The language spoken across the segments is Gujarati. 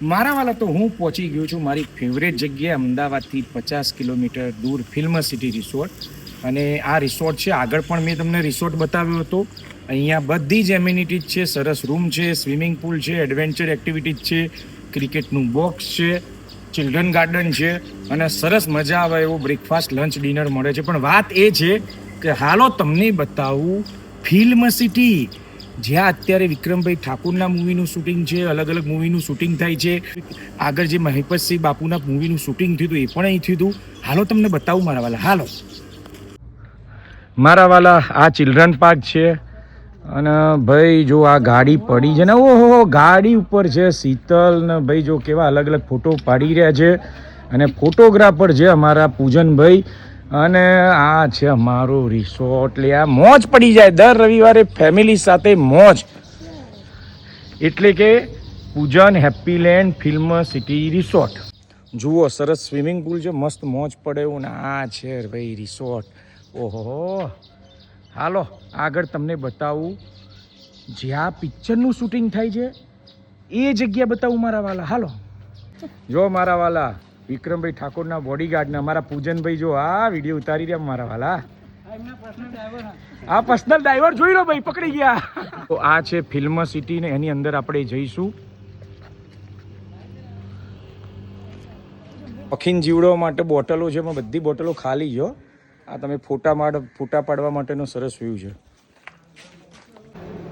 મારા વાલા તો હું પહોંચી ગયો છું મારી ફેવરેટ જગ્યાએ અમદાવાદથી 50 કિલોમીટર દૂર ફિલ્મ સિટી રિસોર્ટ. અને આ રિસોર્ટ છે, આગળ પણ મેં તમને રિસોર્ટ બતાવ્યો હતો. અહીંયા બધી જ એમ્યુનિટીઝ છે, સરસ રૂમ છે, સ્વિમિંગ પુલ છે, એડવેન્ચર એક્ટિવિટીઝ છે, ક્રિકેટનું બોક્સ છે, ચિલ્ડ્રન ગાર્ડન છે અને સરસ મજા આવે એવો બ્રેકફાસ્ટ લંચ ડિનર મળે છે. પણ વાત એ છે કે હાલો તમને બતાવું ફિલ્મ સિટી, જ્યાં અત્યારે વિક્રમભાઈ ઠાકુરના મૂવીનું શૂટિંગ છે, અલગ અલગ મૂવીનું શૂટિંગ થાય છે. આગળ જે મહિપતસિંહ બાપુના મૂવીનું શૂટિંગ થયું હતું એ પણ અહીં થયું હતું. હાલો તમને બતાવું મારા વાલા. હાલો મારા વાલા, આ ચિલ્ડ્રન પાર્ક છે અને ભાઈ જો આ ગાડી પડી છે ને, ઓહો ગાડી ઉપર છે શીતલ ને ભાઈ જો કેવા અલગ અલગ ફોટો પાડી રહ્યા છે. અને ફોટોગ્રાફર છે અમારા પૂજનભાઈ. અને આ છે અમારો રિસોર્ટ. લે આ મોજ પડી જાય દર રવિવારે ફેમિલી સાથે મોજ. એટલે કે પૂજન હેપીલેન્ડ ફિલ્મ સિટી રિસોર્ટ. જુઓ સરસ સ્વિમિંગ પુલ છે, મસ્ત મોજ પડે એવું. ને આ છે ભાઈ રિસોર્ટ. ઓહો હાલો આગળ તમને બતાવું જ્યાં પિક્ચરનું શૂટિંગ થાય છે એ જગ્યા બતાવું મારા વાલા. હાલો જો મારા વાલા, વિક્રમભાઈ ઠાકોરના બોડીગાર્ડને અમારા પૂજનભાઈ જો આ વિડીયો ઉતારી રહ્યા મારા વાલા. આ પર્સનલ ડ્રાઈવર જોઈ લો ભાઈ, પકડી ગયા. તો આ છે ફિલ્મ સિટી ને એની અંદર આપણે જઈશું. પખીન જીવડવા માટે બોટલો છે, એમાં બધી બોટલો ખાલી જો. આ તમે ફોટા પાડવા માટેનો સરસ વ્યૂ છે.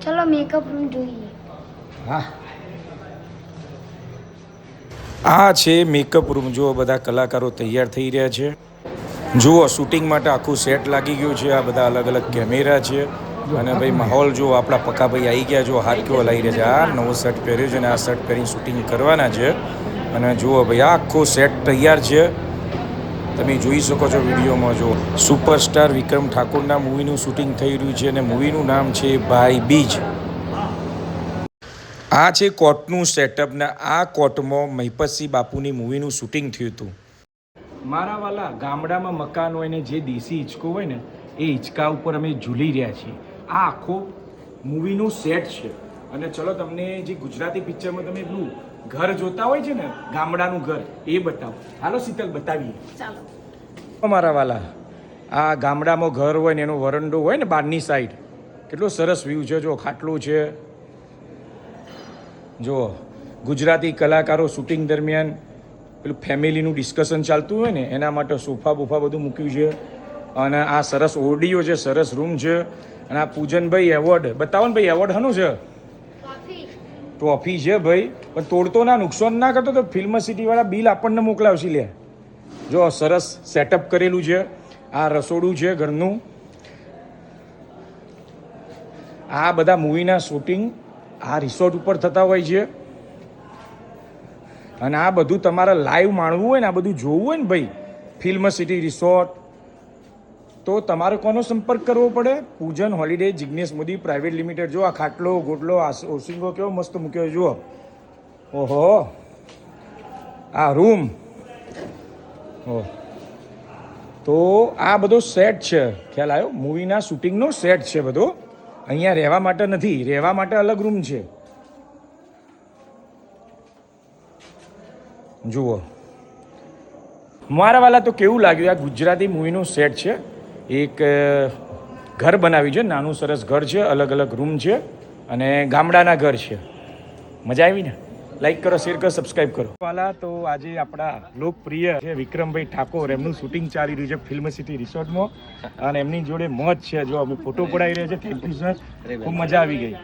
ચલો મેકઅપ રૂમ જોઈએ. હા આ છે મેકઅપ રૂમ. જુઓ બધા કલાકારો તૈયાર થઈ રહ્યા છે. જુઓ શૂટિંગ માટે આખું સેટ લાગી ગયું છે. આ બધા અલગ અલગ કેમેરા છે અને ભાઈ માહોલ જુઓ. આપણા પકાભાઈ આવી ગયા. જો હાથ કેવો લાગી રહ્યા છે. આ નવો શર્ટ પહેર્યો છે અને આ શર્ટ પહેરીને શૂટિંગ કરવાના છે. અને જુઓ ભાઈ આખો સેટ તૈયાર છે, તમે જોઈ શકો છો વિડીયોમાં. જો સુપરસ્ટાર વિક્રમ ઠાકોરના મૂવીનું શૂટિંગ થઈ રહ્યું છે અને મૂવીનું નામ છે ભાઈ બીજ. આ છે કોર્ટનું સેટઅપ ને આ કોર્ટમાં મહિપતસિંહ બાપુની મૂવીનું શૂટિંગ થયું હતું. મારા વાલા, ગામડામાં મકાન હોય ને જે દેશી હિંચકો હોય ને એ હિંચકા ઉપર અમે ઝૂલી રહ્યા છીએ. આ આખો મૂવીનું સેટ છે. અને ચલો તમને જે ગુજરાતી પિક્ચરમાં તમે પેલું ઘર જોતા હોય છે ને, ગામડાનું ઘર, એ બતાવો. હાલો શીતલ બતાવીએ. ચાલો મારા વાલા, આ ગામડામાં ઘર હોય ને એનો વરંડો હોય ને બહારની સાઈડ, કેટલો સરસ વ્યૂ છે. જો ખાટલું છે. જો ગુજરાતી કલાકારો શૂટિંગ દરમિયાન પેલું ફેમિલીનું ડિસ્કશન ચાલતું હોય ને એના માટે સોફા બોફા બધું મૂક્યું છે. અને આ સરસ ઓડિયો છે, સરસ રૂમ છે. અને આ પૂજનભાઈ એવોર્ડ બતાવો ને ભાઈ. એવોર્ડ શાનું છે? ટ્રોફી છે ભાઈ. પણ તોડતો ના, નુકસાન ના કરતો તો ફિલ્મ સિટી વાળા બિલ આપણને મોકલાવશે. લે જો સરસ સેટઅપ કરેલું છે. આ રસોડું છે ઘરનું. આ બધા મૂવીના શૂટિંગ આ રિસોર્ટ ઉપર થતા હોય છે. અને આ બધું તમારે લાઈવ માણવું હોય ને, આ બધું જોવું હોય ને ભાઈ, ફિલ્મ સિટી રિસોર્ટ, તો તમારે કોનો સંપર્ક કરવો પડે? પૂજન holiday Jignesh Modi private limited. જો આ ખાટલો ગોટલો ઓસિંગો કેવો મસ્ત મૂક્યો જુઓ. ઓહો આ રૂમ. ઓહ તો આ બધો સેટ છે. ખ્યાલ આવ્યો? મૂવીના શૂટિંગનો સેટ છે બધો. અહીંયા રહેવા માટે નથી, રહેવા માટે અલગ રૂમ છે. જુઓ મારા વાલા, તો કેવું લાગ્યું? આ ગુજરાતી મૂવીનું સેટ છે. એક ઘર બનાવ્યું છે, નાનું સરસ ઘર છે, અલગ અલગ રૂમ છે અને ગામડાના ઘર છે. મજા આવી ને? લાઈક કરો, શેર કરો, સબસ્ક્રાઈબ કરો વાલા. તો આજે આપણા લોકપ્રિય છે વિક્રમભાઈ ઠાકોર, એમનું શૂટિંગ ચાલી રહ્યું છે ફિલ્મ સિટી રિસોર્ટમાં અને એમની જોડે મોજ છે. જો અમે ફોટો પડાવી રહ્યા છે. થેન્ક યુ સર, ખૂબ મજા આવી ગઈ.